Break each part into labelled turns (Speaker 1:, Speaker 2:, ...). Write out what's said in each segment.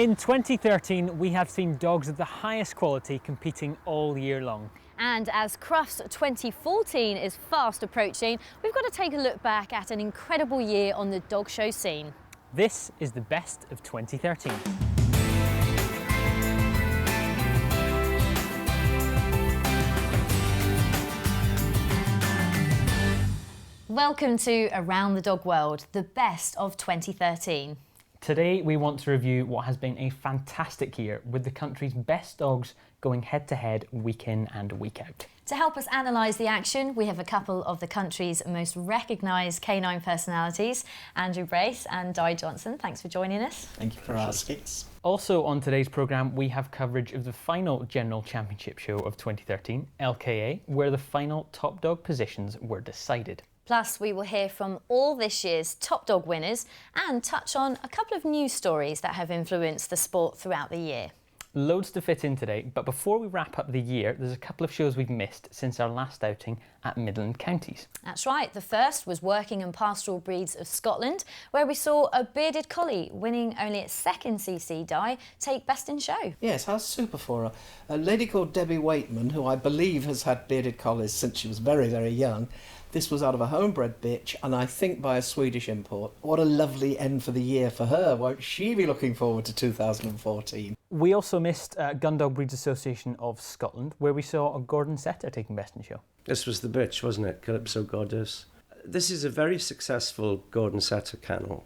Speaker 1: In 2013, we have seen dogs of the highest quality competing all year long.
Speaker 2: And as Crufts 2014 is fast approaching, we've got to take a look back at an incredible year on the dog show scene.
Speaker 1: This is the best of 2013.
Speaker 2: Welcome to Around the Dog World, the best of 2013.
Speaker 1: Today we want to review what has been a fantastic year with the country's best dogs going head to head week in and week out.
Speaker 2: To help us analyse the action, we have a couple of the country's most recognised canine personalities, Andrew Brace and Di Johnson. Thanks for joining us.
Speaker 3: Thank you for asking.
Speaker 1: Also on today's programme, we have coverage of the final General Championship show of 2013, LKA, where the final top dog positions were decided.
Speaker 2: Plus, we will hear from all this year's top dog winners and touch on a couple of news stories that have influenced the sport throughout the year.
Speaker 1: Loads to fit in today, but before we wrap up the year, there's a couple of shows we've missed since our last outing at Midland Counties.
Speaker 2: That's right, the first was Working and Pastoral Breeds of Scotland, where we saw a bearded collie winning only its second CC Di take best in show.
Speaker 3: Yes, how super for her. A lady called Debbie Waitman, who I believe has had bearded collies since she was very, very young. This was out of a homebred bitch, and I think by a Swedish import. What a lovely end for the year for her. Won't she be looking forward to 2014?
Speaker 1: We also missed Gundog Breeds Association of Scotland, where we saw a Gordon Setter taking best in show.
Speaker 4: This was the bitch, wasn't it? Calypso Goddess. This is a very successful Gordon Setter kennel.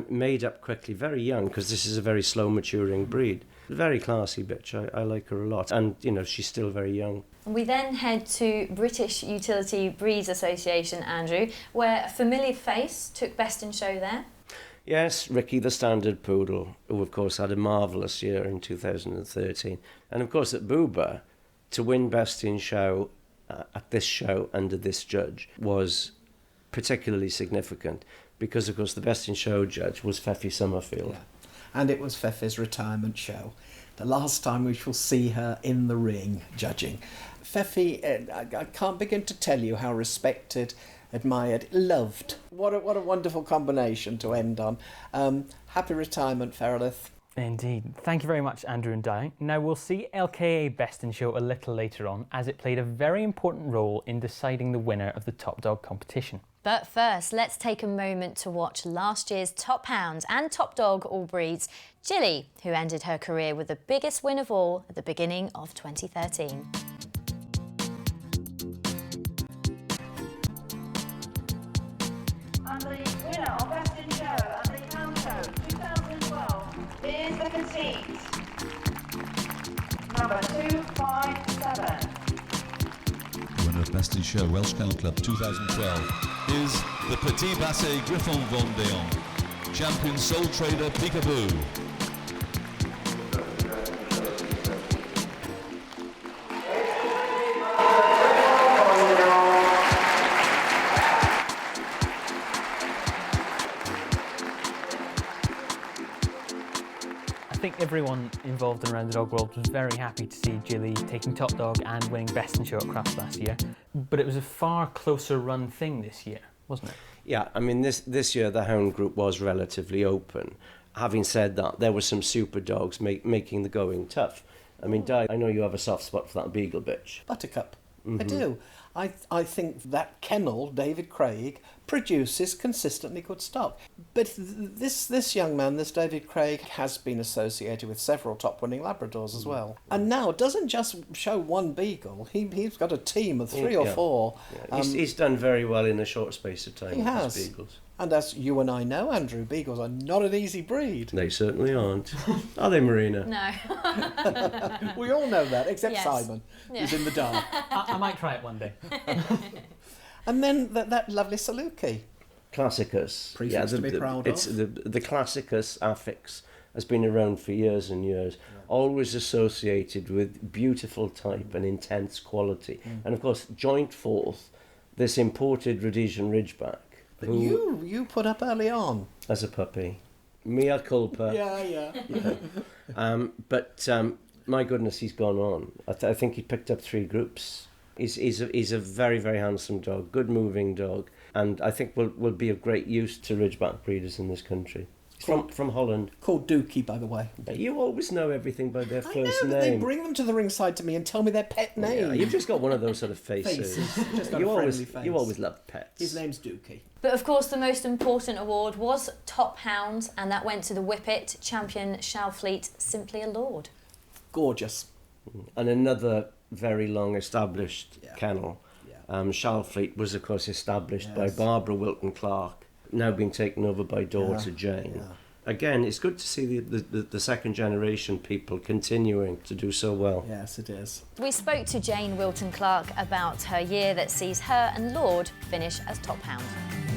Speaker 4: Made up quickly, very young, because this is a very slow maturing breed. Very classy bitch. I like her a lot. And, you know, she's still very young.
Speaker 2: We then head to British Utility Breeds Association, Andrew, where a familiar face took best in show there.
Speaker 4: Yes, Ricky the Standard Poodle, who of course had a marvellous year in 2013. And of course at Booba, to win best in show at this show under this judge was particularly significant because of course the best in show judge was Fefi Summerfield.
Speaker 3: Yeah. And it was Fefi's retirement show. The last time we shall see her in the ring judging. Fefi, I can't begin to tell you how respected, admired, loved. What a wonderful combination to end on. Happy retirement, Ferelith.
Speaker 1: Indeed. Thank you very much, Andrew and Di. Now, we'll see LKA Best in Show a little later on, as it played a very important role in deciding the winner of the Top Dog competition.
Speaker 2: But first, let's take a moment to watch last year's Top Hound and Top Dog all breeds, Jilly, who ended her career with the biggest win of all at the beginning of 2013.
Speaker 5: And the winner of Best in Show and the Hound Show 2012 is the conceit number 257.
Speaker 6: Winner of Best in Show Welsh Kennel Club 2012 is the Petit Basset Griffon Vendéen, champion Soul Trader Peekaboo.
Speaker 1: I think everyone involved in Around the Dog World was very happy to see Jilly taking Top Dog and winning Best in Show at Crufts last year. But it was a far closer run thing this year, wasn't it?
Speaker 4: Yeah, I mean, this year the hound group was relatively open. Having said that, there were some super dogs making the going tough. I mean, Di, I know you have a soft spot for that beagle bitch.
Speaker 3: Buttercup. I do. I think that kennel, David Craig, produces consistently good stock. But this young man, this David Craig, has been associated with several top-winning Labradors as well. And now doesn't just show one beagle. He's got a team of three or four.
Speaker 4: Yeah. He's done very well in a short space of time
Speaker 3: He
Speaker 4: with
Speaker 3: has.
Speaker 4: his beagles.
Speaker 3: And as you and I know, Andrew, beagles are not an easy breed.
Speaker 4: They certainly aren't. Are they, Marina?
Speaker 2: No.
Speaker 3: We all know that, except
Speaker 2: Yes.
Speaker 3: Simon, who's in the dark.
Speaker 1: I might try it one day.
Speaker 3: And then that lovely Saluki.
Speaker 4: Classicus.
Speaker 3: Prefix to be proud
Speaker 4: it's
Speaker 3: of.
Speaker 4: the Classicus affix has been around for years and years, always associated with beautiful type and intense quality. And of course, joint fourth, this imported Rhodesian Ridgeback.
Speaker 3: That you put up early on.
Speaker 4: As a puppy. Mea culpa.
Speaker 3: Yeah.
Speaker 4: But my goodness, he's gone on. I think he picked up 3 groups. He's a very, very handsome dog, good moving dog, and I think will be of great use to Ridgeback breeders in this country. From Holland.
Speaker 3: Called Dookie, by the way.
Speaker 4: You always know everything by their
Speaker 3: I
Speaker 4: first
Speaker 3: know, but
Speaker 4: name.
Speaker 3: they bring them to the ringside to me and tell me their pet name.
Speaker 4: Yeah, you've just got one of those sort of faces.
Speaker 3: Just got
Speaker 4: you
Speaker 3: a
Speaker 4: always,
Speaker 3: friendly face.
Speaker 4: you always loved pets.
Speaker 3: His name's Dookie.
Speaker 2: But of course, the most important award was Top Hound, and that went to the Whippet champion Shalfleet, simply a lord.
Speaker 3: Gorgeous.
Speaker 4: And another very long established kennel.
Speaker 3: Yeah.
Speaker 4: Shalfleet was, of course, established by
Speaker 3: Yes.
Speaker 4: Barbara Wilton Clark, now being taken over by daughter Jane.
Speaker 3: Yeah.
Speaker 4: Again, it's good to see the second generation people continuing to do so well.
Speaker 3: Yes, it is.
Speaker 2: We spoke to Jane Wilton Clark about her year that sees her and Lord finish as Top Hound.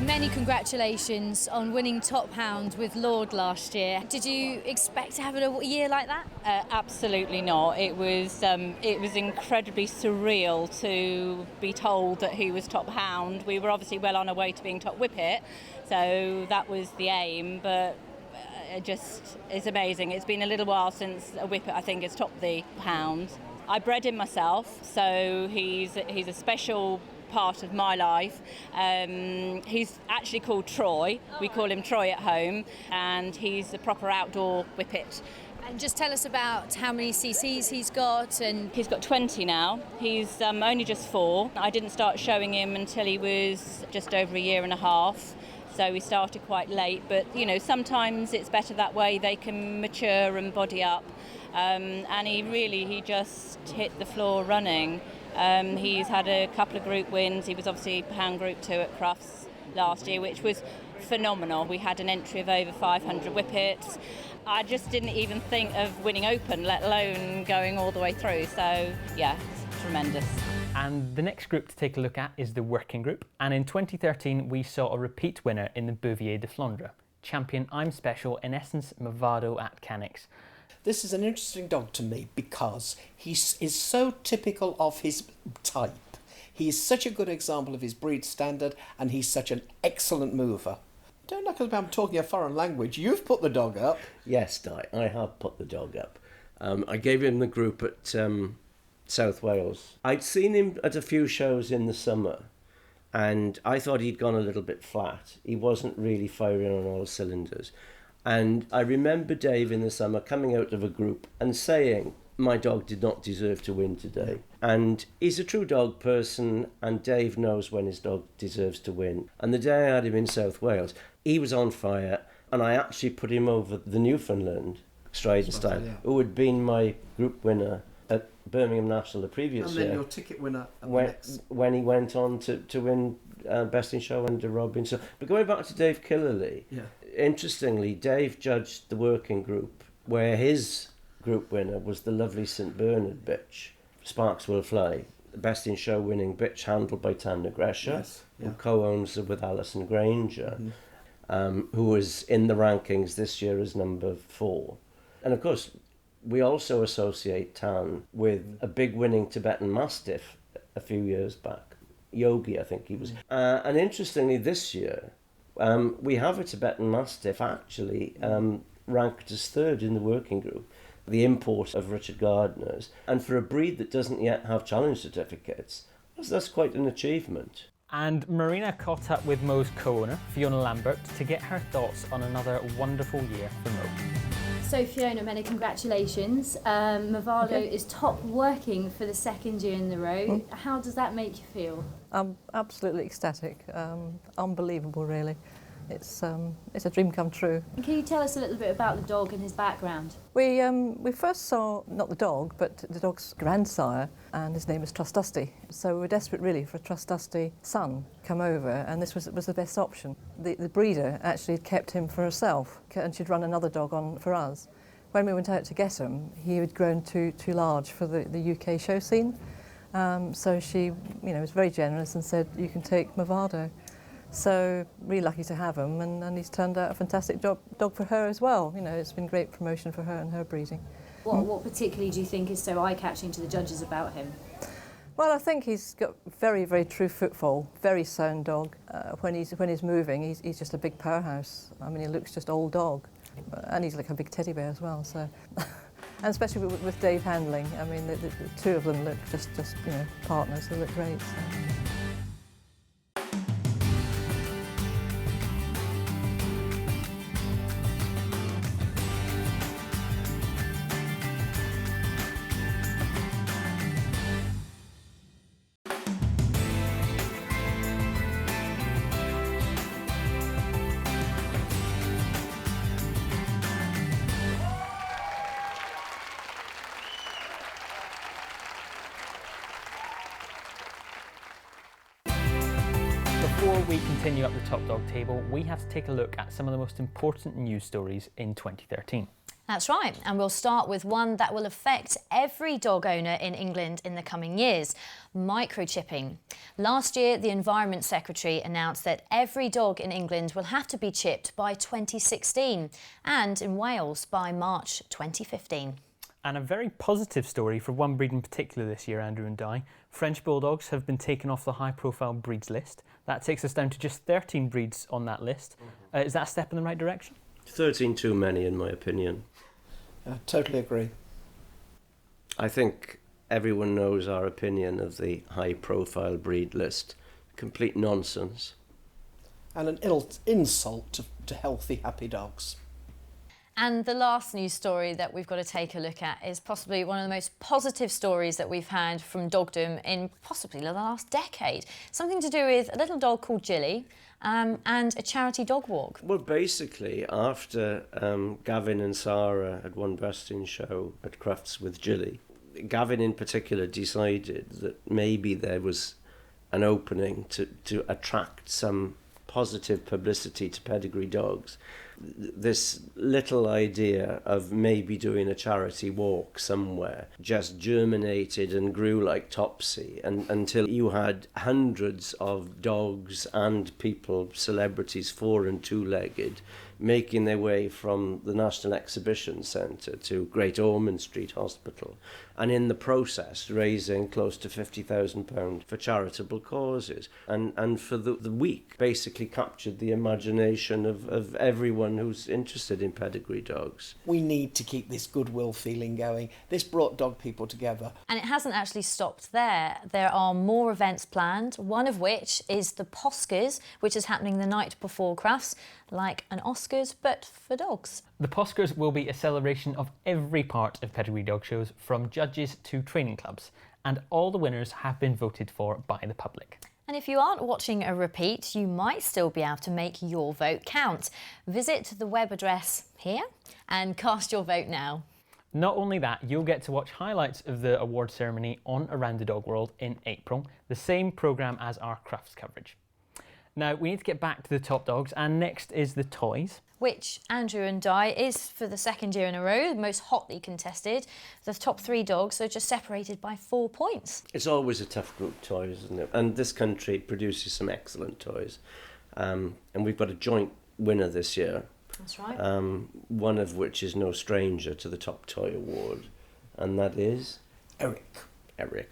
Speaker 7: Many congratulations on winning Top Hound with Lord last year. Did you expect to have a year like that?
Speaker 8: Absolutely not. It was incredibly surreal to be told that he was Top Hound. We were obviously well on our way to being Top Whippet, so that was the aim, but it just is amazing. It's been a little while since a Whippet, I think, has topped the Hound. I bred him myself, so he's a special part of my life. He's actually called Troy. We call him Troy at home, and he's a proper outdoor Whippet.
Speaker 7: And just tell us about how many CCs he's got. And
Speaker 8: He's got 20 now. He's only just 4. I didn't start showing him until he was just over a year and a half. So we started quite late, but sometimes it's better that way. They can mature and body up. And he just hit the floor running. He's had a couple of group wins. He was obviously Hound Group 2 at Crufts last year, which was phenomenal. We had an entry of over 500 Whippets. I just didn't even think of winning Open, let alone going all the way through. So, yeah, it's tremendous.
Speaker 1: And the next group to take a look at is the Working Group. And in 2013, we saw a repeat winner in the Bouvier de Flandre. Champion I'm Special, in essence, Movado at Canix.
Speaker 3: This is an interesting dog to me because he is so typical of his type. He is such a good example of his breed standard, and he's such an excellent mover. Don't look as if I'm talking a foreign language. You've put the dog up.
Speaker 4: Yes, Di, I have put the dog up. I gave him the group at South Wales. I'd seen him at a few shows in the summer, and I thought he'd gone a little bit flat. He wasn't really firing on all cylinders. And I remember Dave in the summer coming out of a group and saying, my dog did not deserve to win today. And he's a true dog person, and Dave knows when his dog deserves to win. And the day I had him in South Wales, he was on fire, and I actually put him over the Newfoundland Stride and Style, who had been my group winner at Birmingham National the previous year.
Speaker 3: And then your ticket winner at
Speaker 4: when he went on to win Best in Show under Robin. So, but going back to Dave Killerley, interestingly, Dave judged the Working Group, where his group winner was the lovely St Bernard bitch, Sparks Will Fly, the Best in Show winning bitch, handled by Tanya Gresher, who co-owns her with Alison Granger, who was in the rankings this year as number 4. And of course, we also associate Tan with a big winning Tibetan Mastiff a few years back. Yogi, I think he was. And interestingly, this year, we have a Tibetan Mastiff actually ranked as 3rd in the Working Group, the import of Richard Gardner's. And for a breed that doesn't yet have challenge certificates, that's quite an achievement.
Speaker 1: And Marina caught up with Mo's co-owner, Fiona Lambert, to get her thoughts on another wonderful year for Mo.
Speaker 7: so Fiona, many congratulations. Movado is top working for the 2nd year in a row. How does that make you feel?
Speaker 9: I'm absolutely ecstatic. Unbelievable, really. It's a dream come true.
Speaker 7: And can you tell us a little bit about the dog and his background?
Speaker 9: We first saw, not the dog, but the dog's grandsire, and his name was Trustdusty. So we were desperate, really, for a Trustdusty son come over, and this was the best option. The breeder actually had kept him for herself, and she'd run another dog on for us. When we went out to get him, he had grown too large for the UK show scene. So she, was very generous and said, "You can take Movado." So really lucky to have him, and he's turned out a fantastic dog for her as well. It's been great promotion for her and her breeding.
Speaker 7: What particularly do you think is so eye-catching to the judges about him?
Speaker 9: Well, I think he's got very, very true footfall, very sound dog. When he's moving, he's just a big powerhouse. I mean, he looks just old dog, and he's like a big teddy bear as well. So, and especially with Dave handling, I mean, the two of them look just partners. They look great. So.
Speaker 1: before we continue up the top dog table, we have to take a look at some of the most important news stories in 2013.
Speaker 2: That's right, and we'll start with one that will affect every dog owner in England in the coming years: microchipping. Last year, the Environment Secretary announced that every dog in England will have to be chipped by 2016 and in Wales by March 2015.
Speaker 1: And a very positive story for one breed in particular this year, Andrew and Di. French Bulldogs have been taken off the high-profile breeds list. That takes us down to just 13 breeds on that list. Is that a step in the right direction?
Speaker 4: 13 too many, in my opinion.
Speaker 3: I totally agree.
Speaker 4: I think everyone knows our opinion of the high-profile breed list. Complete nonsense.
Speaker 3: And an insult to healthy, happy dogs.
Speaker 2: And the last news story that we've got to take a look at is possibly one of the most positive stories that we've had from dogdom in possibly the last decade. Something to do with a little dog called Jilly and a charity dog walk.
Speaker 4: Well, basically, after Gavin and Sarah had won Best in Show at Crufts with Jilly, Gavin in particular decided that maybe there was an opening to attract some positive publicity to pedigree dogs. This little idea of maybe doing a charity walk somewhere just germinated and grew like topsy, and until you had hundreds of dogs and people, celebrities, 4- and 2-legged, making their way from the National Exhibition Centre to Great Ormond Street Hospital, and in the process raising close to £50,000 for charitable causes. And for the week basically captured the imagination of everyone who's interested in pedigree dogs.
Speaker 3: We need to keep this goodwill feeling going. This brought dog people together.
Speaker 2: And it hasn't actually stopped there. There are more events planned, one of which is the Poscas, which is happening the night before Crufts, like an Oscars, but for dogs.
Speaker 1: The Poscars will be a celebration of every part of pedigree dog shows, from judges to training clubs, and all the winners have been voted for by the public.
Speaker 2: And if you aren't watching a repeat, you might still be able to make your vote count. Visit the web address here and cast your vote now.
Speaker 1: Not only that, you'll get to watch highlights of the award ceremony on Around the Dog World in April, the same programme as our Crufts coverage. Now, we need to get back to the top dogs, and next is the toys.
Speaker 2: Which, Andrew and Di, is for the second year in a row, the most hotly contested. The top 3 dogs are just separated by 4 points.
Speaker 4: It's always a tough group, toys, isn't it? And this country produces some excellent toys. And we've got a joint winner this year.
Speaker 2: That's right.
Speaker 4: One of which is no stranger to the Top Toy Award, and that is
Speaker 3: Eric.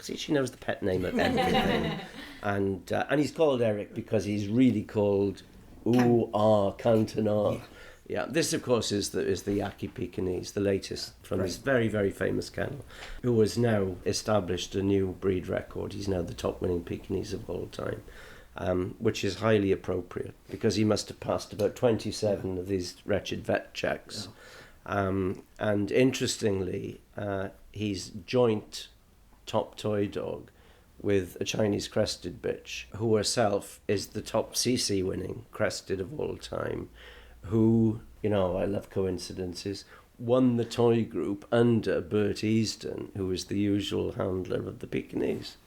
Speaker 4: See, she knows the pet name of everything. And he's called Eric because he's really called Cantonard. Yeah, this of course is the Yaki Pekingese, the latest from his very, very famous kennel, who has now established a new breed record. He's now the top winning Pekingese of all time, which is highly appropriate because he must have passed about 27 of these wretched vet checks. And interestingly, he's joint top toy dog with a Chinese crested bitch, who herself is the top CC winning crested of all time, who, you know, I love coincidences, won the toy group under Bert Easton, who was the usual handler of the Pekingese.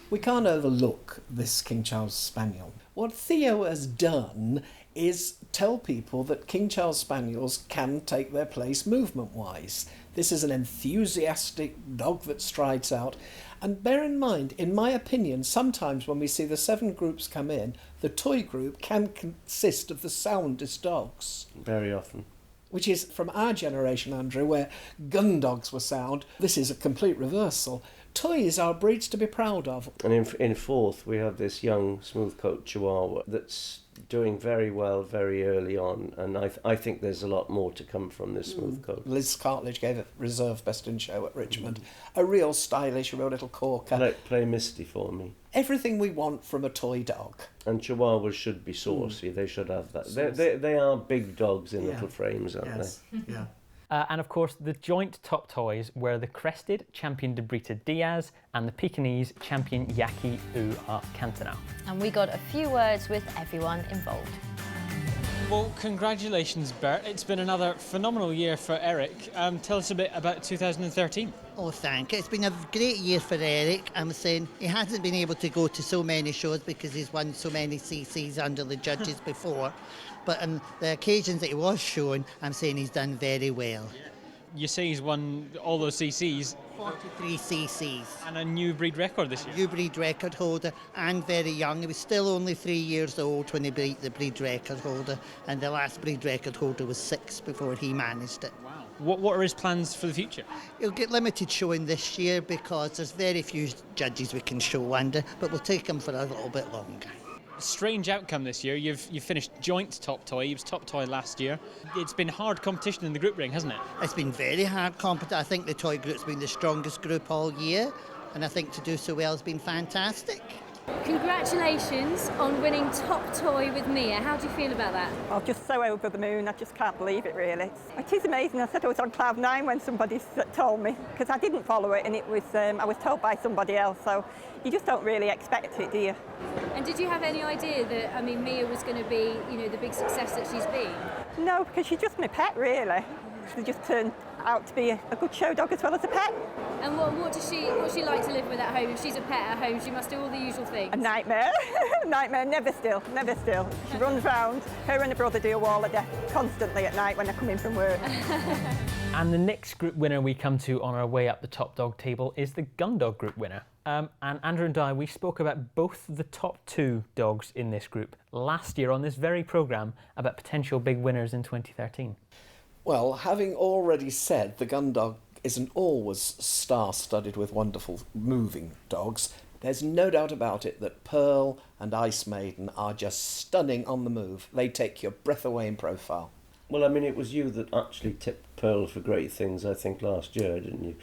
Speaker 3: We can't overlook this King Charles Spaniel. What Theo has done is tell people that King Charles Spaniels can take their place movement-wise. This is an enthusiastic dog that strides out. And bear in mind, in my opinion, sometimes when we see the 7 groups come in, the toy group can consist of the soundest dogs.
Speaker 4: Very often.
Speaker 3: Which is from our generation, Andrew, where Gundogs were sound. This is a complete reversal. Toys are breeds to be proud of.
Speaker 4: And in fourth, we have this young smooth-coat Chihuahua that's doing very well very early on, and I think there's a lot more to come from this smooth-coat.
Speaker 3: Liz Cartledge gave a reserve Best in Show at Richmond. A real stylish, a real little corker.
Speaker 4: Play Misty for me.
Speaker 3: Everything we want from a toy dog.
Speaker 4: And Chihuahuas should be saucy. They should have that. They are big dogs in little frames, aren't they?
Speaker 3: Yeah.
Speaker 1: And of course, the joint top toys were the crested champion Debrita Diaz and the Pekingese champion Yaki Cantonau.
Speaker 2: And we got a few words with everyone involved.
Speaker 1: Well, congratulations, Bert. It's been another phenomenal year for Eric. Tell us a bit about 2013.
Speaker 10: Oh, thank you. It's been a great year for Eric. I'm saying he hasn't been able to go to so many shows because he's won so many CCs under the judges before. But on the occasions that he was shown, I'm saying he's done very well.
Speaker 1: You say he's won all those CCs.
Speaker 10: 43 CCs.
Speaker 1: And a new breed record this year.
Speaker 10: New breed record holder and very young. He was still only 3 years old when he beat the breed record holder, and the last breed record holder was 6 before he managed it.
Speaker 1: Wow. What are his plans for the future?
Speaker 10: He'll get limited showing this year because there's very few judges we can show under, but we'll take him for a little bit longer.
Speaker 1: Strange outcome this year. You've finished joint top toy. He was top toy last year. It's been hard competition in the group ring, hasn't it?
Speaker 10: It's been very hard competition. I think the toy group's been the strongest group all year, and I think to do so well has been fantastic.
Speaker 7: Congratulations on winning top toy with Mia. How do you feel about that?
Speaker 11: I'm just so over the moon. I just can't believe it, really. It is amazing. I said I was on cloud 9 when somebody told me, because I didn't follow it, and it was I was told by somebody else. So you just don't really expect it, do you?
Speaker 7: And did you have any idea that, Mia was going to be, the big success that she's been?
Speaker 11: No, because she's just my pet, really. She just turned out to be a good show dog as well as a pet.
Speaker 7: And what's she like to live with at home? If she's a pet at home, she must do all the usual things.
Speaker 11: A nightmare. Nightmare, never still. She runs round. Her and her brother do a wall of death constantly at night when they're coming from work.
Speaker 1: And the next group winner we come to on our way up the top dog table is the Gundog group winner. And Andrew and I, we spoke about both the top 2 dogs in this group last year on this very programme about potential big winners in 2013.
Speaker 3: Well, having already said the Gundog isn't always star-studded with wonderful moving dogs, there's no doubt about it that Pearl and Ice Maiden are just stunning on the move. They take your breath away in profile.
Speaker 4: Well, I mean, it was you that actually tipped Pearl for great things, I think, last year, didn't you?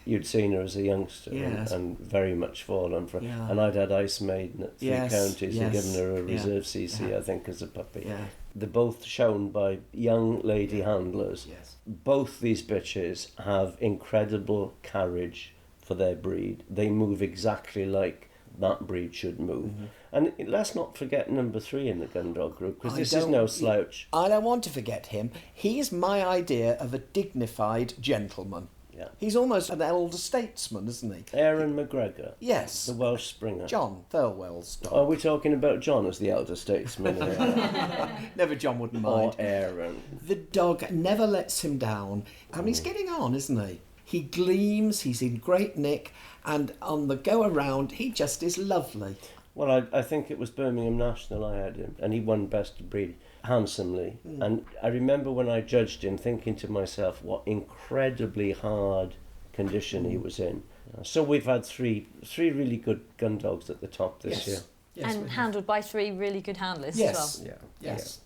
Speaker 4: You'd seen her as a youngster and very much fallen for her. Yeah. And I'd had Ice Maiden at 3 counties and given her a reserve CC, I think, as a puppy. Yeah. They're both shown by young lady handlers. Yes. Both these bitches have incredible carriage for their breed. They move exactly like that breed should move. Mm-hmm. And let's not forget number 3 in the Gundog group, because this is no slouch.
Speaker 3: I don't want to forget him. He's my idea of a dignified gentleman. Yeah. He's almost an elder statesman, isn't he?
Speaker 4: Aaron McGregor.
Speaker 3: Yes.
Speaker 4: The Welsh Springer.
Speaker 3: John Thirlwell's dog.
Speaker 4: Are we talking about John as the elder statesman here?
Speaker 3: Never John wouldn't mind.
Speaker 4: Or Aaron.
Speaker 3: The dog never lets him down. I mean, he's getting on, isn't he? He gleams, he's in great nick, and on the go-around, he just is lovely.
Speaker 4: Well, I think it was Birmingham National I had him, and he won Best of Breed handsomely. Mm. And I remember when I judged him thinking to myself what incredibly hard condition he was in. So we've had three really good gun dogs at the top this year.
Speaker 2: Yes, and handled by 3 really good handlers as well.
Speaker 3: Yes.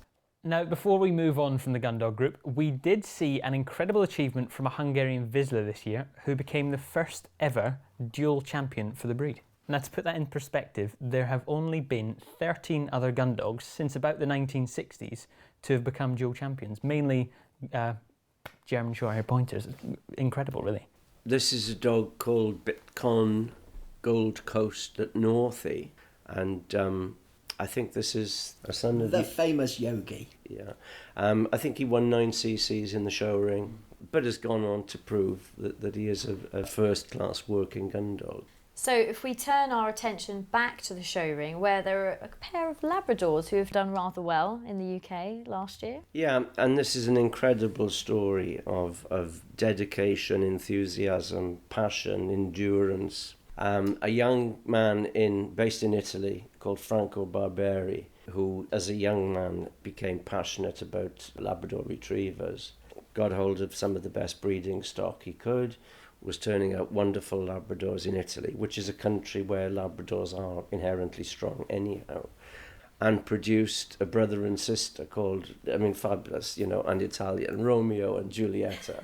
Speaker 1: Now, before we move on from the Gundog group, we did see an incredible achievement from a Hungarian Vizsla this year, who became the first ever dual champion for the breed. Now, to put that in perspective, there have only been 13 other gun dogs since about the 1960s to have become dual champions, mainly German Shorthair Pointers. Incredible, really.
Speaker 4: This is a dog called Bitcon Gold Coast at Northie, and I think this is a son of
Speaker 3: the famous Yogi.
Speaker 4: Yeah, I think he won 9 CCs in the show ring, but has gone on to prove that he is a first-class working gun dog.
Speaker 2: So if we turn our attention back to the show ring, where there are a pair of Labradors who have done rather well in the UK last year.
Speaker 4: Yeah, and this is an incredible story of dedication, enthusiasm, passion, endurance. A young man based in Italy called Franco Barberi, who as a young man became passionate about Labrador retrievers, got hold of some of the best breeding stock he could, was turning out wonderful Labradors in Italy, which is a country where Labradors are inherently strong anyhow, and produced a brother and sister called, fabulous, and Italian, Romeo and Giulietta.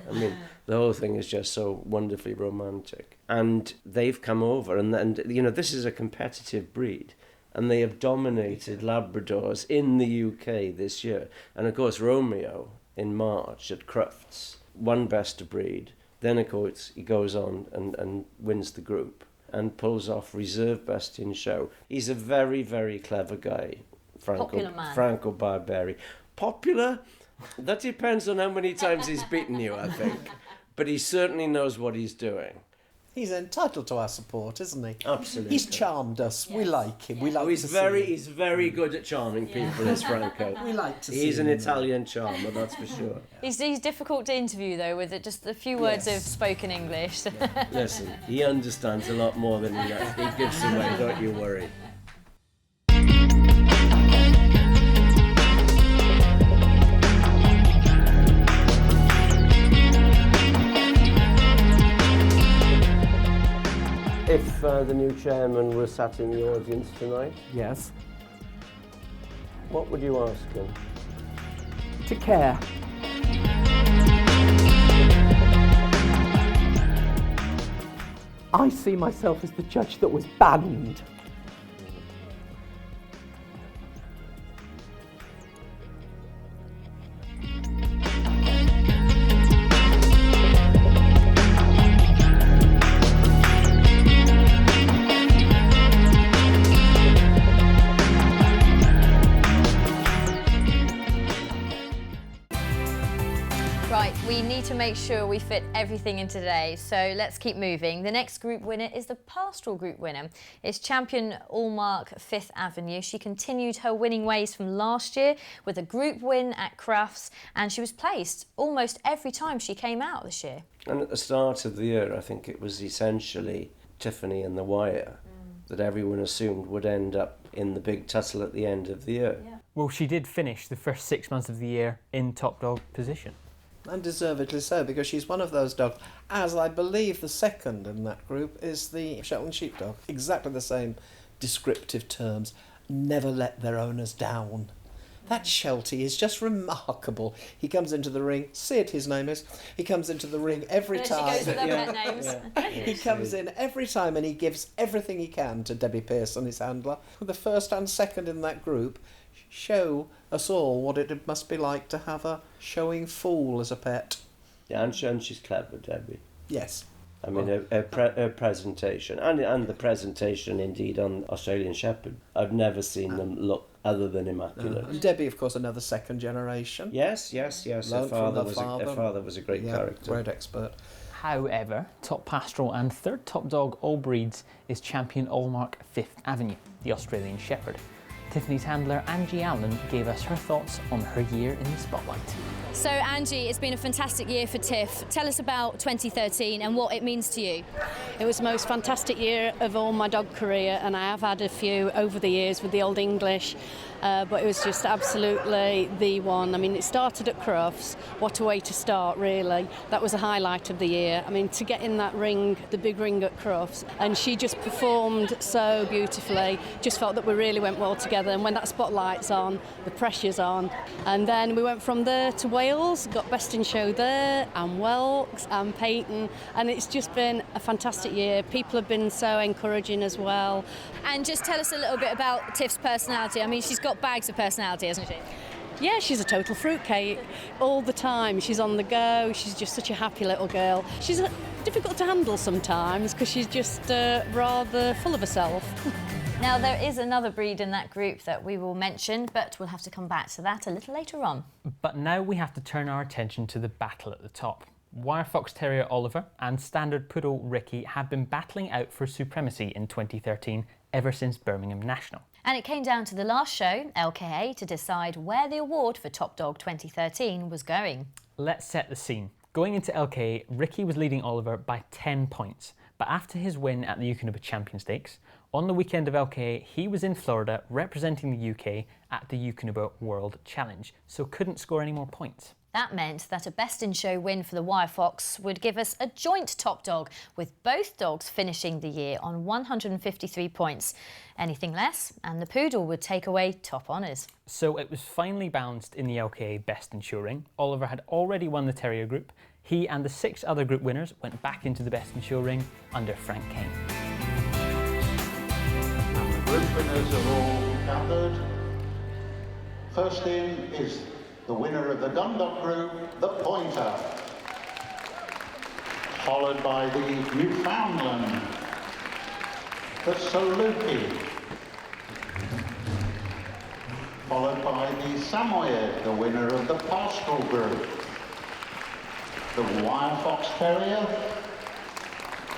Speaker 4: The whole thing is just so wonderfully romantic. And they've come over, and this is a competitive breed, and they have dominated Labradors in the UK this year. And of course, Romeo in March at Crufts won Best of Breed. Then, of course, he goes on and wins the group and pulls off reserve best in show. He's a very, very clever guy,
Speaker 2: Popular man.
Speaker 4: Franco Barberi. Popular? That depends on how many times he's beaten you, I think. But he certainly knows what he's doing.
Speaker 3: He's entitled to our support, isn't he?
Speaker 4: Absolutely.
Speaker 3: He's charmed us. Yes. We like him. We like
Speaker 4: he's very good at charming people, is Franco.
Speaker 3: We like to see
Speaker 4: He's an
Speaker 3: him.
Speaker 4: Italian charmer, that's for sure.
Speaker 2: He's difficult to interview, though, with just a few words of spoken English.
Speaker 4: Listen, he understands a lot more than he gives away, don't you worry. If the new chairman was sat in the audience tonight,
Speaker 12: Yes.
Speaker 4: what would you ask him?
Speaker 12: To care. I see myself as the judge that was banned.
Speaker 2: Right, we need to make sure we fit everything in today, so let's keep moving. The next group winner is the Pastoral group winner. It's champion Allmark 5th Avenue. She continued her winning ways from last year with a group win at Crufts, and she was placed almost every time she came out this year.
Speaker 4: And at the start of the year, I think it was essentially Tiffany and the Wire that everyone assumed would end up in the big tussle at the end of the year.
Speaker 2: Yeah.
Speaker 1: Well, she did finish the first 6 months of the year in top dog position.
Speaker 3: And deservedly so, because she's one of those dogs, as I believe the second in that group is the Shetland Sheepdog. Exactly the same descriptive terms. Never let their owners down. That Sheltie is just remarkable. He comes into the ring, Sid his name is, he comes into the ring every time.
Speaker 2: She goes with her pet names.
Speaker 3: He comes in every time and he gives everything he can to Debbie Pearson, his handler. The first and second in that group show us all what it must be like to have a showing fool as a pet.
Speaker 4: Yeah, and she's clever, Debbie.
Speaker 3: Yes.
Speaker 4: I mean, her presentation, and the presentation indeed on Australian Shepherd, I've never seen them look other than immaculate.
Speaker 3: And Debbie, of course, another second generation.
Speaker 4: Yes. Her
Speaker 3: Learned from her
Speaker 4: father was a great character.
Speaker 3: Great expert.
Speaker 1: However, top Pastoral and third top dog all breeds is champion Allmark 5th Avenue, the Australian Shepherd. Tiffany's handler Angie Allen gave us her thoughts on her year in the spotlight.
Speaker 2: So Angie, it's been a fantastic year for Tiff. Tell us about 2013 and what it means to you.
Speaker 13: It was the most fantastic year of all my dog career, and I have had a few over the years with the Old English, but it was just absolutely the one. I mean, it started at Crufts. What a way to start, really. That was a highlight of the year. I mean, to get in that ring, the big ring at Crufts, and she just performed so beautifully. Just felt that we really went well together, and when that spotlight's on, the pressure's on. And then we went from there to Wales, got Best in Show there, and Welks, and Peyton, and it's just been a fantastic year. People have been so encouraging as well.
Speaker 2: And just tell us a little bit about Tiff's personality. I mean, she's got bags of personality, hasn't she?
Speaker 13: Yeah, she's a total fruitcake all the time. She's on the go. She's just such a happy little girl. She's difficult to handle sometimes because she's just rather full of herself.
Speaker 2: Now, there is another breed in that group that we will mention, but we'll have to come back to that a little later on.
Speaker 1: But now we have to turn our attention to the battle at the top. Wire Fox Terrier Oliver and Standard Poodle Ricky have been battling out for supremacy in 2013 ever since Birmingham National.
Speaker 2: And it came down to the last show, LKA, to decide where the award for Top Dog 2013 was going.
Speaker 1: Let's set the scene. Going into LKA, Ricky was leading Oliver by 10 points. But after his win at the Eukanuba Champion Stakes, on the weekend of LKA, he was in Florida representing the UK at the Eukanuba World Challenge, so couldn't score any more points.
Speaker 2: That meant that a Best in Show win for the Wire Fox would give us a joint top dog, with both dogs finishing the year on 153 points. Anything less, and the Poodle would take away top honours.
Speaker 1: So it was finally balanced in the LKA Best in Show ring. Oliver had already won the Terrier group. He and the 6 other group winners went back into the Best in Show ring under Frank Kane.
Speaker 14: And the group winners are all gathered. First in is the winner of the Gundog group, the Pointer, followed by the Newfoundland, the Saluki, followed by the Samoyed, the winner of the Pastoral group. The Wire Fox Terrier.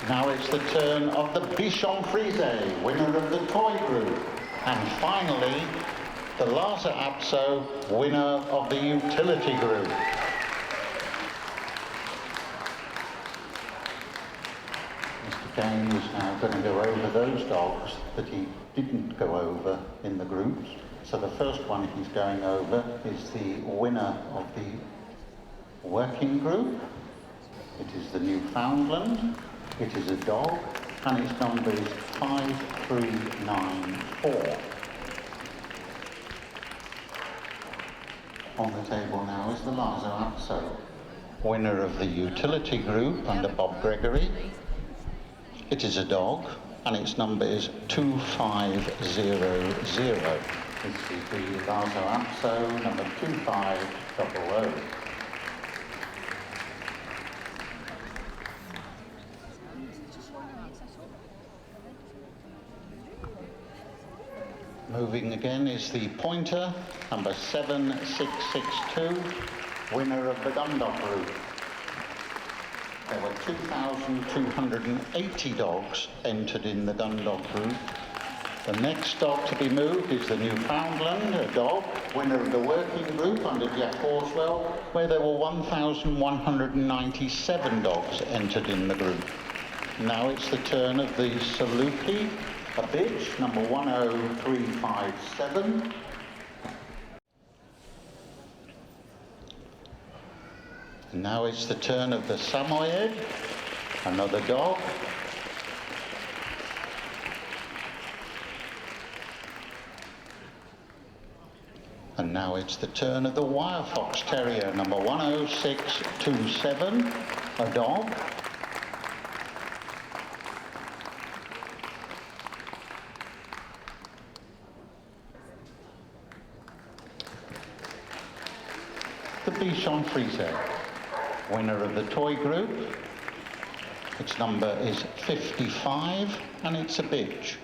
Speaker 14: Now it's the turn of the Bichon Frise, winner of the Toy group. And finally, the Lhasa Apso, winner of the Utility group. Mr. Kane is now going to go over those dogs that he didn't go over in the groups. So the first one he's going over is the winner of the working group. It is the Newfoundland. It is a dog, and its number is 5394. On the table now is the Lhasa Apso, winner of the Utility group under Bob Gregory. It is a dog, and its number is 2500. This is the Lhasa Apso, number 2500. Moving again is the Pointer, number 7662, winner of the Gundog group. There were 2,280 dogs entered in the Gundog group. The next dog to be moved is the Newfoundland, a dog, winner of the working group under Jeff Horswell, where there were 1,197 dogs entered in the group. Now it's the turn of the Saluki, a bitch, number 10357. Now it's the turn of the Samoyed, another dog. And now it's the turn of the Wire Fox Terrier, number 10627, a dog. The Bichon Frise, winner of the Toy group. Its number is 55, and it's a bitch.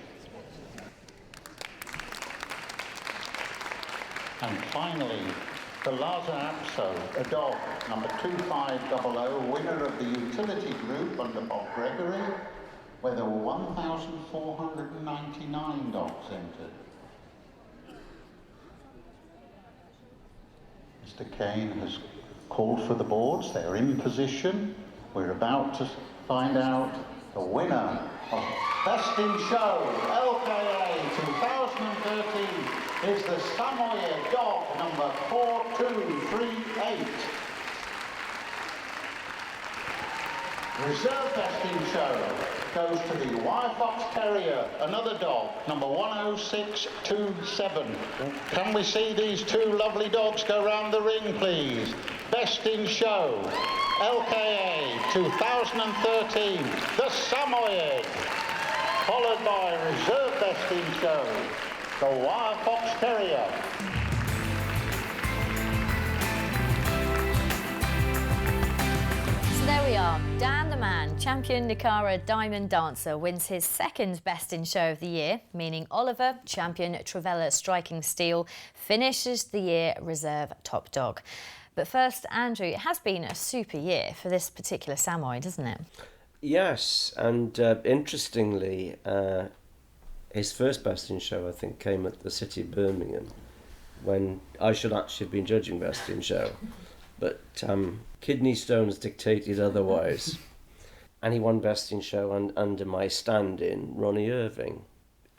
Speaker 14: And finally, the Lhasa Apso, a dog, number 2500, winner of the Utility group under Bob Gregory, where there were 1,499 dogs entered. Mr. Kane has called for the boards. They're in position. We're about to find out the winner of Best in Show LKA 2013 is the Samoyed dog number 4238. Reserve Best in Show goes to the Wire Fox Terrier, another dog, number 10627. Can we see these two lovely dogs go round the ring, please? Best in Show, LKA 2013, the Samoyed, followed by Reserve Best in Show, the Wire Fox Terrier.
Speaker 2: There we are. Dan the Man, champion Nicara Diamond Dancer, wins his second Best in Show of the year, meaning Oliver, champion Travella Striking Steel, finishes the year reserve top dog. But first, Andrew, it has been a super year for this particular Samoyed, hasn't it?
Speaker 4: Yes, and interestingly, his first Best in Show, I think, came at the City of Birmingham, when I should actually have been judging Best in Show. But kidney stones dictated otherwise. And he won Best in Show under my stand-in, Ronnie Irving.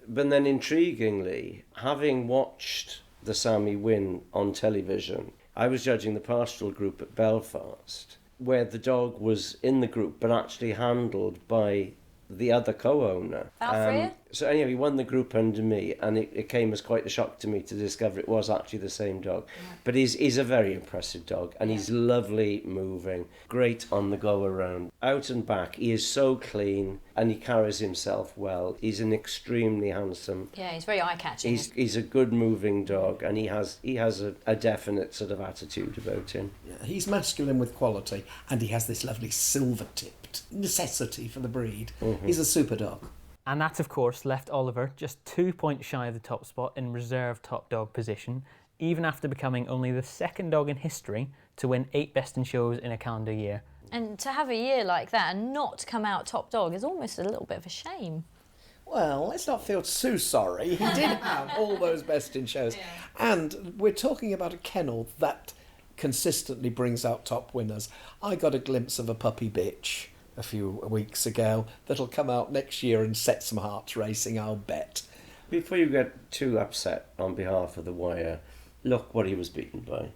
Speaker 4: But then intriguingly, having watched the Sammy win on television, I was judging the Pastoral group at Belfast, where the dog was in the group but actually handled by the other co-owner.
Speaker 2: Alfred?
Speaker 4: So anyway, he won the group under me, and it came as quite a shock to me to discover it was actually the same dog. Yeah. But he's a very impressive dog, and he's lovely moving, great on the go around. Out and back, he is so clean, and he carries himself well. He's an extremely handsome...
Speaker 2: Yeah, he's very eye-catching.
Speaker 4: He's a good moving dog, and he has a definite sort of attitude about him.
Speaker 3: Yeah, he's masculine with quality, and he has this lovely silver-tipped necessity for the breed. Mm-hmm. He's a super dog.
Speaker 1: And that, of course, left Oliver just 2 points shy of the top spot in reserve top dog position, even after becoming only the second dog in history to win 8 Best in Shows in a calendar year.
Speaker 2: And to have a year like that and not come out top dog is almost a little bit of a shame.
Speaker 3: Well, let's not feel too sorry. He did have all those Best in Shows. Yeah. And we're talking about a kennel that consistently brings out top winners. I got a glimpse of a puppy bitch a few weeks ago that'll come out next year and set some hearts racing, I'll bet.
Speaker 4: Before you get too upset on behalf of the Wire, look what he was beaten by.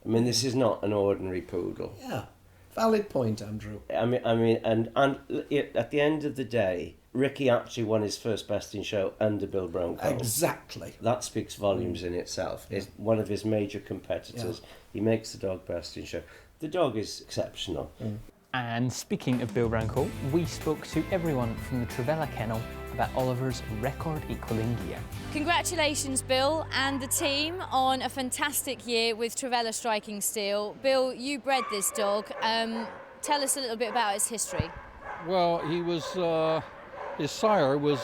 Speaker 4: I mean, this is not an ordinary poodle.
Speaker 3: Yeah, valid point, Andrew.
Speaker 4: I mean, and at the end of the day, Ricky actually won his first Best in Show under Bill Brown-Cole.
Speaker 3: Exactly.
Speaker 4: That speaks volumes in itself. It's one of his major competitors. Yeah. He makes the dog Best in Show. The dog is exceptional.
Speaker 1: And speaking of Bill Brown-Cole, we spoke to everyone from the Trevella Kennel about Oliver's record equalling year.
Speaker 2: Congratulations, Bill and the team on a fantastic year with Trevella Striking Steel. Bill, you bred this dog. Tell us a little bit about its history.
Speaker 15: Well, he was... his sire was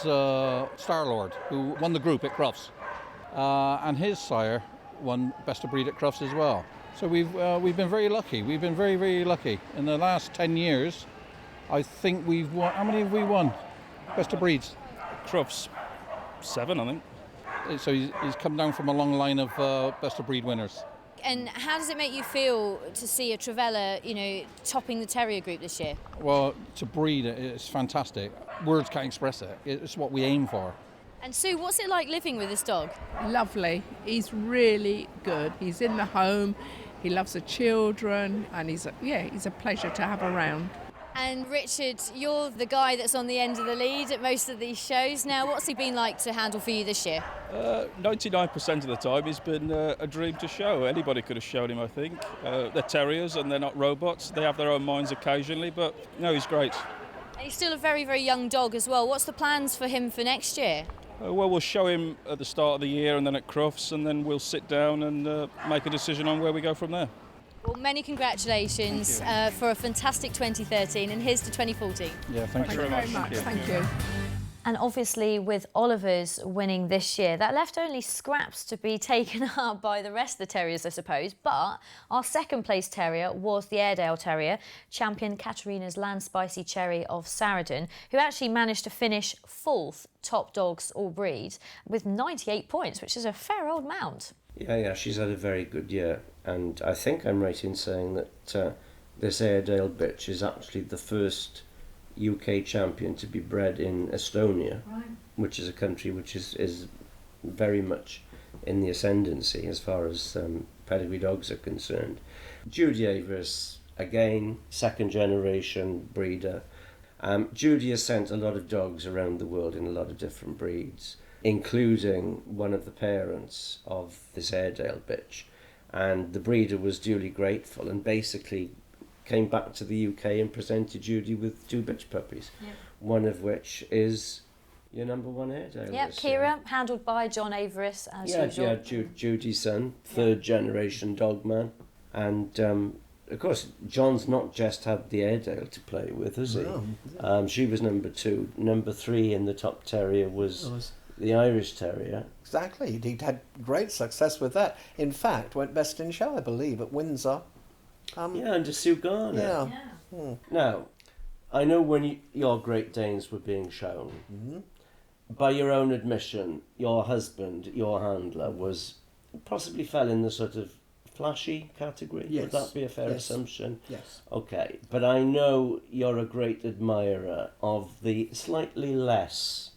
Speaker 15: Star-Lord, who won the group at Crufts. And his sire won Best of Breed at Crufts as well. So we've been very lucky. We've been very, very lucky. In the last 10 years, I think we've won... How many have we won? Best of Breeds?
Speaker 16: Crufts, 7, I think.
Speaker 15: So he's come down from a long line of Best of Breed winners.
Speaker 2: And how does it make you feel to see a Trevella, topping the Terrier group this year?
Speaker 15: Well, to breed, it's fantastic. Words can't express it. It's what we aim for.
Speaker 2: And Sue, what's it like living with this dog?
Speaker 17: Lovely. He's really good. He's in the home. He loves the children, and he's a pleasure to have around.
Speaker 2: And Richard, you're the guy that's on the end of the lead at most of these shows. Now, what's he been like to handle for you this year?
Speaker 16: 99% of the time he's been a dream to show. Anybody could have showed him, I think. They're terriers and they're not robots. They have their own minds occasionally, but no, he's great.
Speaker 2: And he's still a very, very young dog as well. What's the plans for him for next year?
Speaker 16: Well, we'll show him at the start of the year and then at Crufts, and then we'll sit down and make a decision on where we go from there.
Speaker 2: Well, many congratulations for a fantastic 2013, and here's to 2014.
Speaker 15: Yeah, thank you very much.
Speaker 17: Thank you.
Speaker 2: And obviously, with Oliver's winning this year, that left only scraps to be taken up by the rest of the terriers, I suppose. But our second place terrier was the Airedale Terrier, champion Katerina's Land Spicy Cherry of Saradin, who actually managed to finish 4th top dogs all breed with 98 points, which is a fair old mount.
Speaker 4: Yeah, she's had a very good year. And I think I'm right in saying that this Airedale bitch is actually the first UK champion to be bred in Estonia, right, which is a country which is very much in the ascendancy as far as pedigree dogs are concerned. Judy Averiss, again, second generation breeder. Judy has sent a lot of dogs around the world in a lot of different breeds, including one of the parents of this Airedale bitch. And the breeder was duly grateful and basically came back to the UK and presented Judy with 2 bitch puppies, one of which is your number 1 Airedale.
Speaker 2: Yep, Kira, handled by John Averiss, as usual.
Speaker 4: Yeah, Judy's son, 3rd generation dog man. And of course, John's not just had the Airedale to play with, has he? No. She was number 2. Number 3 in the top terrier was the Irish Terrier.
Speaker 3: Exactly, he'd had great success with that. In fact, went Best in Show, I believe, at Windsor.
Speaker 4: Under Sue Garner.
Speaker 3: Yeah.
Speaker 4: Now, I know when your Great Danes were being shown, by your own admission, your husband, your handler, possibly fell in the sort of flashy category.
Speaker 3: Yes.
Speaker 4: Would that be a fair assumption?
Speaker 3: Yes.
Speaker 4: Okay, but I know you're a great admirer of the slightly less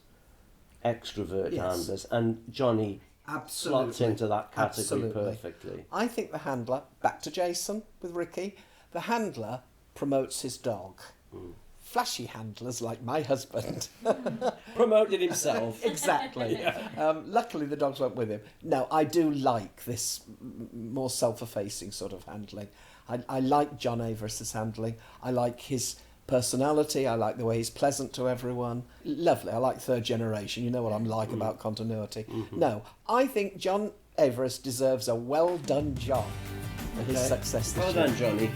Speaker 4: extrovert handlers, and Johnny slots into that category perfectly.
Speaker 3: I think the handler, back to Jason with Ricky, the handler promotes his dog. Flashy handlers like my husband
Speaker 4: promoted himself.
Speaker 3: Exactly. Luckily the dogs went with him. No, I do like this more self-effacing sort of handling. I like John Averiss's handling. I like his personality. I like the way he's pleasant to everyone. Lovely. I like 3rd generation. You know what I'm like about continuity. No, I think John Averiss deserves a well done job for his success this year.
Speaker 4: Well done, Johnny.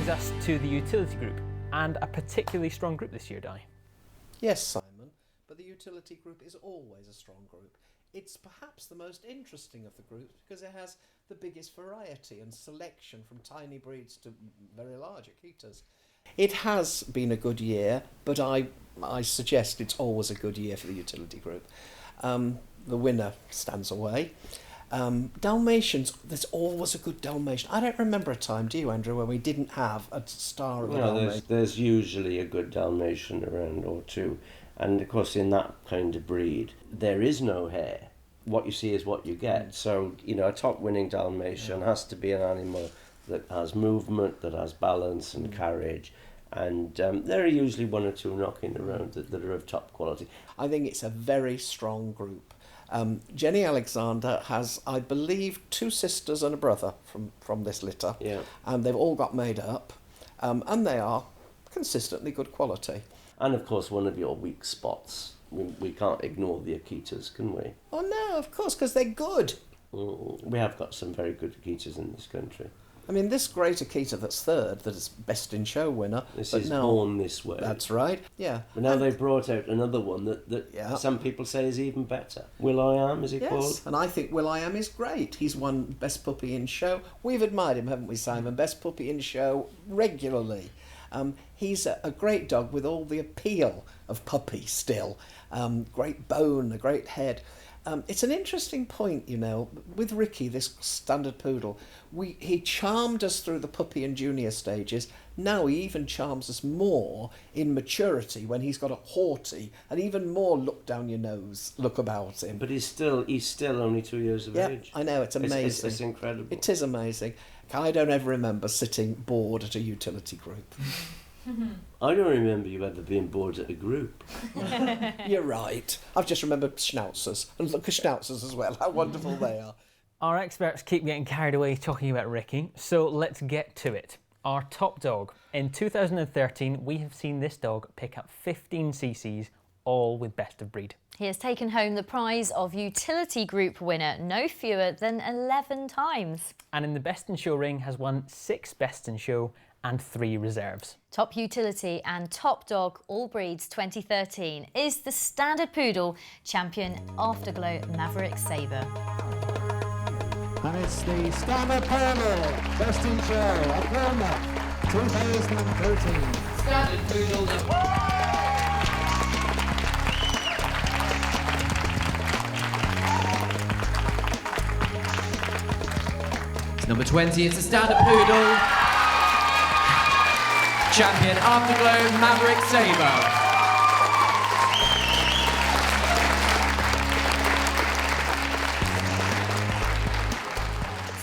Speaker 1: brings us to the utility group, and a particularly strong group this year, Di.
Speaker 3: Yes, Simon, but the utility group is always a strong group. It's perhaps the most interesting of the groups because it has the biggest variety and selection from tiny breeds to very large Akitas. It has been a good year, but I suggest it's always a good year for the utility group. The winner stands away. Dalmatians, there's always a good Dalmatian. I don't remember a time, do you, Andrew, when we didn't have a star of a Dalmatian?
Speaker 4: There's usually a good Dalmatian around or two. And of course, in that kind of breed, there is no hair. What you see is what you get. So, you know, a top-winning Dalmatian has to be an animal that has movement, that has balance and carriage. And there are usually one or two knocking around that are of top quality.
Speaker 3: I think it's a very strong group. Jenny Alexander has, I believe, 2 sisters and a brother from this litter.
Speaker 4: Yeah.
Speaker 3: And they've all got made up. And they are consistently good quality.
Speaker 4: And of course, one of your weak spots. We can't ignore the Akitas, can we?
Speaker 3: Oh no, of course, because they're good.
Speaker 4: We have got some very good Akitas in this country.
Speaker 3: I mean, this great Akita that's third, that is Best in Show winner.
Speaker 4: This is Born This Way.
Speaker 3: That's right, yeah.
Speaker 4: But now they've brought out another one that some people say is even better. Will.i.am, is it called?
Speaker 3: Yes, and I think Will.i.am is great. He's won Best Puppy in Show. We've admired him, haven't we, Simon? Best Puppy in Show regularly. He's a great dog with all the appeal of puppy still. Great bone, a great head. It's an interesting point, you know, with Ricky, this standard poodle. He charmed us through the puppy and junior stages. Now he even charms us more in maturity when he's got a haughty and even more look down your nose look about him.
Speaker 4: But he's still only 2 years of age.
Speaker 3: I know, it's amazing.
Speaker 4: It's incredible.
Speaker 3: It is amazing. I don't ever remember sitting bored at a utility group.
Speaker 4: I don't remember you ever being bored at a group.
Speaker 3: You're right. I've just remembered schnauzers. And look at schnauzers as well, how wonderful they are.
Speaker 1: Our experts keep getting carried away talking about Ricky, so let's get to it. Our top dog. In 2013, we have seen this dog pick up 15 CCs, all with best of breed.
Speaker 2: He has taken home the prize of utility group winner no fewer than 11 times.
Speaker 1: And in the Best in Show ring has won 6 Best in Show and 3 reserves.
Speaker 2: Top utility and top dog all breeds 2013 is the Standard Poodle champion Afterglow Maverick Sabre.
Speaker 18: And it's the Standard Poodle Best in Show at Plymouth 2013.
Speaker 19: Standard Poodle. Number 20, it's a Standard Poodle. Champion Afterglow Maverick Sabre.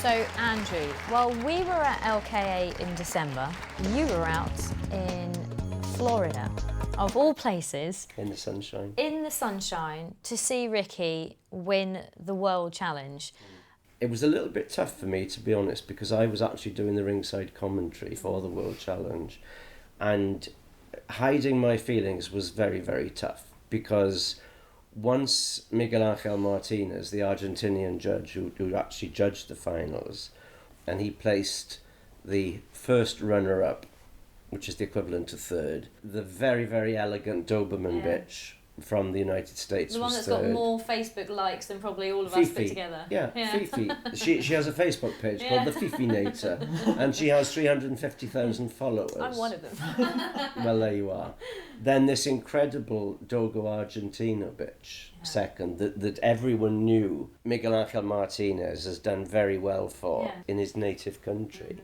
Speaker 2: So, Andrew, while we were at LKA in December, you were out in Florida, of all places.
Speaker 4: In the sunshine.
Speaker 2: In the sunshine, to see Ricky win the World Challenge.
Speaker 4: It was a little bit tough for me, to be honest, because I was actually doing the ringside commentary for the World Challenge, and hiding my feelings was very, very tough, because once Miguel Angel Martinez, the Argentinian judge who actually judged the finals, and he placed the first runner-up, which is the equivalent to third, the very, very elegant Doberman bitch from the United States.
Speaker 2: The one
Speaker 4: was
Speaker 2: that's
Speaker 4: third.
Speaker 2: got more Facebook likes than probably all of
Speaker 4: Fifi.
Speaker 2: us put together.
Speaker 4: Yeah, Fifi. She has a Facebook page called The Fifi Nator, and she has 350,000 followers.
Speaker 2: I'm one of them.
Speaker 4: Well, there you are. Then this incredible Dogo Argentina bitch, second, that everyone knew Miguel Angel Martinez has done very well for in his native country.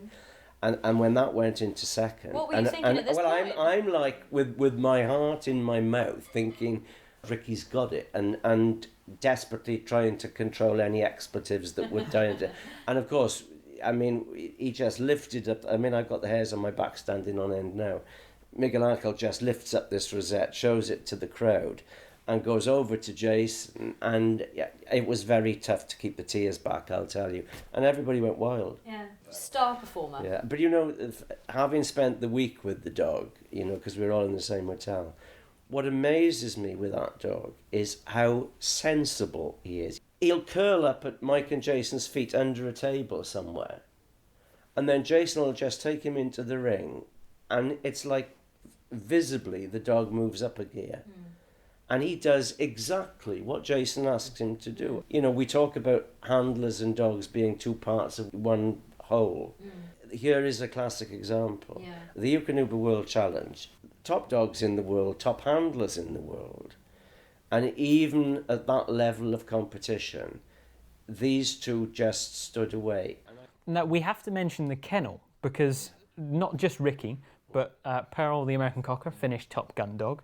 Speaker 4: And when that went into second...
Speaker 2: What were you thinking at this point?
Speaker 4: I'm like, with my heart in my mouth, thinking, Ricky's got it, and desperately trying to control any expletives that would die into... And of course, I mean, he just lifted up... I mean, I've got the hairs on my back standing on end now. Miguel Angel just lifts up this rosette, shows it to the crowd, and goes over to Jason, and it was very tough to keep the tears back, I'll tell you. And everybody went wild.
Speaker 2: Yeah, star performer.
Speaker 4: Yeah, but you know, having spent the week with the dog, you know, because we were all in the same hotel, what amazes me with that dog is how sensible he is. He'll curl up at Mike and Jason's feet under a table somewhere, And then Jason will just take him into the ring, and it's like visibly the dog moves up a gear. And he does exactly what Jason asks him to do. You know, we talk about handlers and dogs being two parts of one whole. Here is a classic example. The Eukanuba World Challenge. Top dogs in the world, top handlers in the world. And even at that level of competition, these two just stood away.
Speaker 1: Now, we have to mention the kennel, because not just Ricky, but Pearl, the American Cocker, finished top Gundog.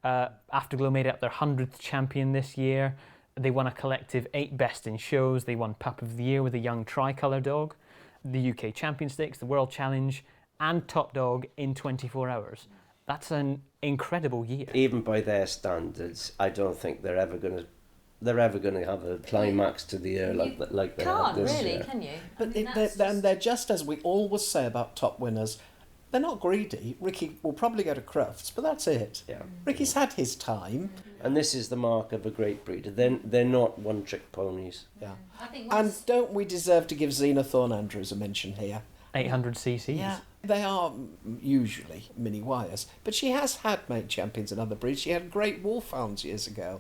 Speaker 1: Afterglow made up their 100th champion this year. They won a collective 8 best in shows. They won Pup of the Year with a young tricolour dog, the UK Champion Stakes, the World Challenge, and top dog in 24 hours. That's an incredible year.
Speaker 4: Even by their standards, I don't think they're ever going to have a climax to the year like they have this year.
Speaker 2: Can you?
Speaker 3: But they're just, as we always say about top winners, they're not greedy. Ricky will probably go to Crufts, but that's it.
Speaker 4: Yeah.
Speaker 3: Ricky's had his time.
Speaker 4: And this is the mark of a great breeder. They're not one-trick ponies.
Speaker 3: Yeah. And don't we deserve to give Xena Thorne-Andrews a mention here?
Speaker 1: 800 cc's.
Speaker 3: Yeah. They are usually mini wires, but she has had mate champions in other breeds. She had great wolfhounds years ago.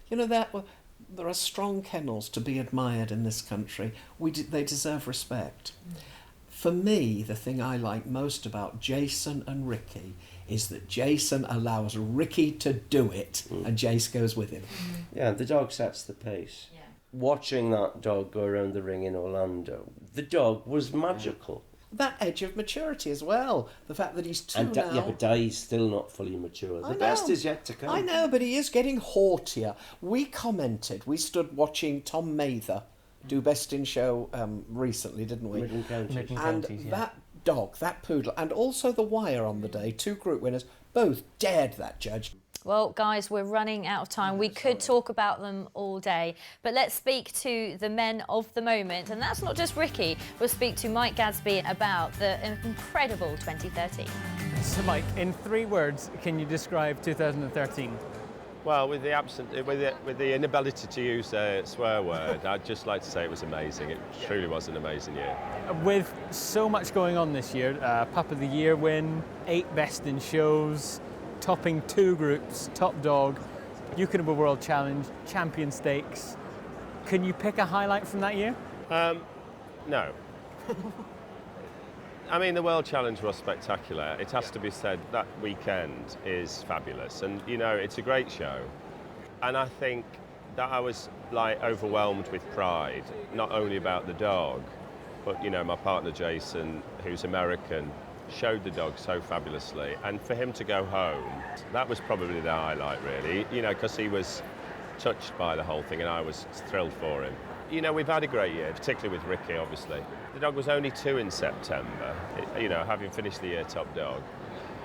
Speaker 3: You know, there are strong kennels to be admired in this country. They deserve respect. For me, the thing I like most about Jason and Ricky is that Jason allows Ricky to do it, and Jace goes with him.
Speaker 4: Yeah, the dog sets the pace. Yeah. Watching that dog go around the ring in Orlando, the dog was magical.
Speaker 3: That edge of maturity as well. The fact that he's 2 now.
Speaker 4: Yeah, but Dai's still not fully mature. The best is yet to come.
Speaker 3: I know, but he is getting haughtier. We stood watching Tom Mather do Best in Show recently, didn't we?
Speaker 4: Midland Counties.
Speaker 3: And that dog, that poodle, and also the wire on the day, 2 group winners, both dared that judge.
Speaker 2: Well, guys, we're running out of time. We could talk about them all day, but let's speak to the men of the moment. And that's not just Ricky. We'll speak to Mike Gadsby about the incredible 2013.
Speaker 1: So, Mike, in 3 words, can you describe 2013?
Speaker 20: Well, with the inability to use a swear word, I'd just like to say it was amazing. It truly was an amazing year.
Speaker 1: With so much going on this year, Pup of the Year win, 8 best in shows, topping 2 groups, top dog, Eukanuba World Challenge, Champion Stakes. Can you pick a highlight from that year?
Speaker 20: No. I mean, the World Challenge was spectacular. It has to be said, that weekend is fabulous. And, you know, it's a great show. And I think that I was, like, overwhelmed with pride, not only about the dog, but, you know, my partner Jason, who's American, showed the dog so fabulously. And for him to go home, that was probably the highlight, really, you know, because he was touched by the whole thing and I was thrilled for him. You know, we've had a great year, particularly with Ricky, obviously. The dog was only 2 in September. You know, having finished the year top dog,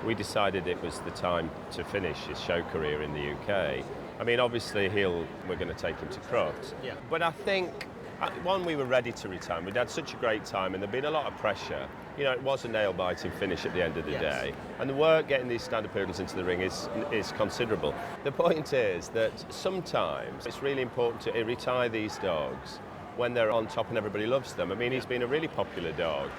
Speaker 20: we decided it was the time to finish his show career in the UK. I mean, obviously, we're going to take him to Crufts. Yeah. But I think, one, we were ready to retire. We'd had such a great time and there'd been a lot of pressure. You know, it was a nail-biting finish at the end of the day. And the work getting these standard poodles into the ring is considerable. The point is that sometimes it's really important to retire these dogs when they're on top and everybody loves them. I mean, he's been a really popular dog.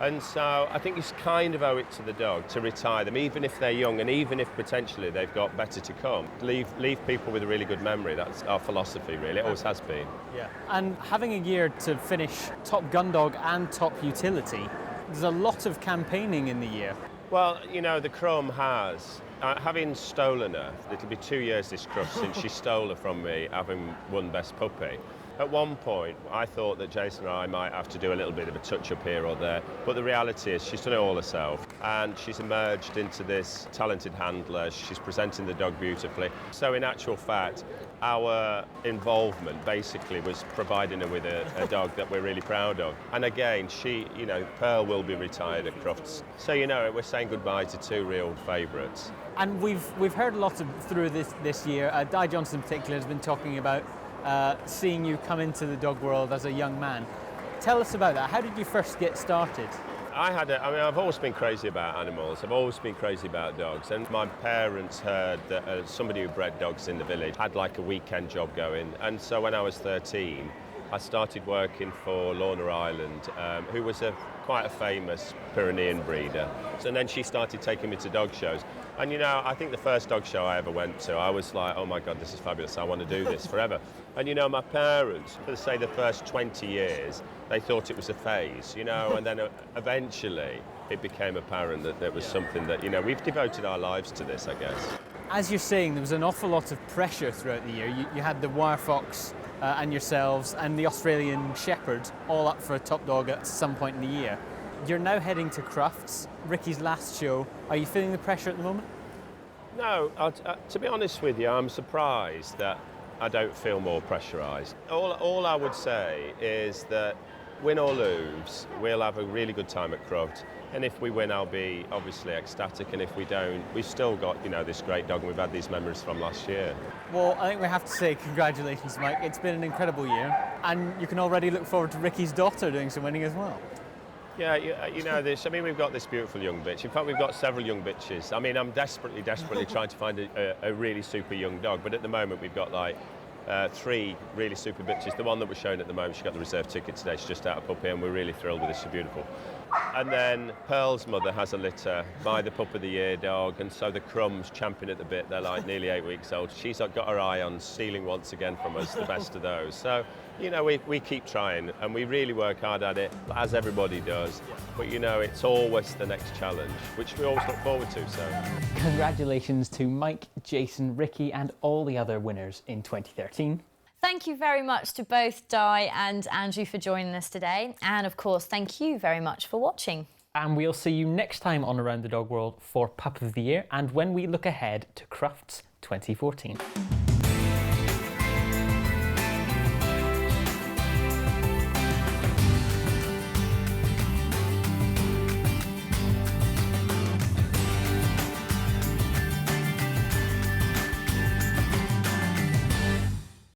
Speaker 20: And so I think you kind of owe it to the dog to retire them, even if they're young and even if potentially they've got better to come. Leave people with a really good memory. That's our philosophy, really. It always has been.
Speaker 1: Yeah. And having a year to finish top Gundog and top utility, there's a lot of campaigning in the year.
Speaker 20: Well, you know, the Crumb has, having stolen her, it'll be 2 years this Crufts since she stole her from me, having won Best Puppy. At one point, I thought that Jason and I might have to do a little bit of a touch-up here or there, but the reality is she's done it all herself, and she's emerged into this talented handler. She's presenting the dog beautifully. So in actual fact, our involvement basically was providing her with a dog that we're really proud of. And again, you know, Pearl will be retired at Crufts. So, you know, we're saying goodbye to 2 real favourites.
Speaker 1: And we've heard a lot through this year. Di Johnson in particular has been talking about seeing you come into the dog world as a young man. Tell us about that. How did you first get started?
Speaker 20: I've always been crazy about animals. I've always been crazy about dogs. And my parents heard that somebody who bred dogs in the village had like a weekend job going. And so when I was 13, I started working for Lorna Island, who was quite a famous Pyrenean breeder. And then she started taking me to dog shows. And you know, I think the first dog show I ever went to, I was like, oh my God, this is fabulous, I want to do this forever. And you know, my parents, for say the first 20 years, they thought it was a phase, you know, and then eventually it became apparent that there was something that, you know, we've devoted our lives to this, I guess.
Speaker 1: As you're saying, there was an awful lot of pressure throughout the year. You had the wire fox and yourselves and the Australian Shepherd all up for a top dog at some point in the year. You're now heading to Crufts, Ricky's last show. Are you feeling the pressure at the moment?
Speaker 20: No, to be honest with you, I'm surprised that I don't feel more pressurised. All I would say is that win or lose, we'll have a really good time at Crufts. And if we win, I'll be obviously ecstatic. And if we don't, we've still got, you know, this great dog and we've had these memories from last year.
Speaker 1: Well, I think we have to say congratulations, Mike. It's been an incredible year. And you can already look forward to Ricky's daughter doing some winning as well.
Speaker 20: Yeah, you know this. I mean, we've got this beautiful young bitch. In fact, we've got several young bitches. I mean, I'm desperately trying to find a really super young dog. But at the moment, we've got like 3 really super bitches. The one that we're showing at the moment, she got the reserve ticket today. She's just out of puppy, and we're really thrilled with this. She's beautiful. And then Pearl's mother has a litter by the Pup of the Year dog, and so the Crumbs champing at the bit. They're like nearly 8 weeks old. She's got her eye on stealing once again from us the best of those. So, you know, we keep trying, and we really work hard at it, as everybody does. But, you know, it's always the next challenge, which we always look forward to. So,
Speaker 1: congratulations to Mike, Jason, Ricky, and all the other winners in 2013.
Speaker 2: Thank you very much to both Di and Andrew for joining us today. And of course, thank you very much for watching.
Speaker 1: And we'll see you next time on Around the Dog World for Pup of the Year and when we look ahead to Crufts 2014.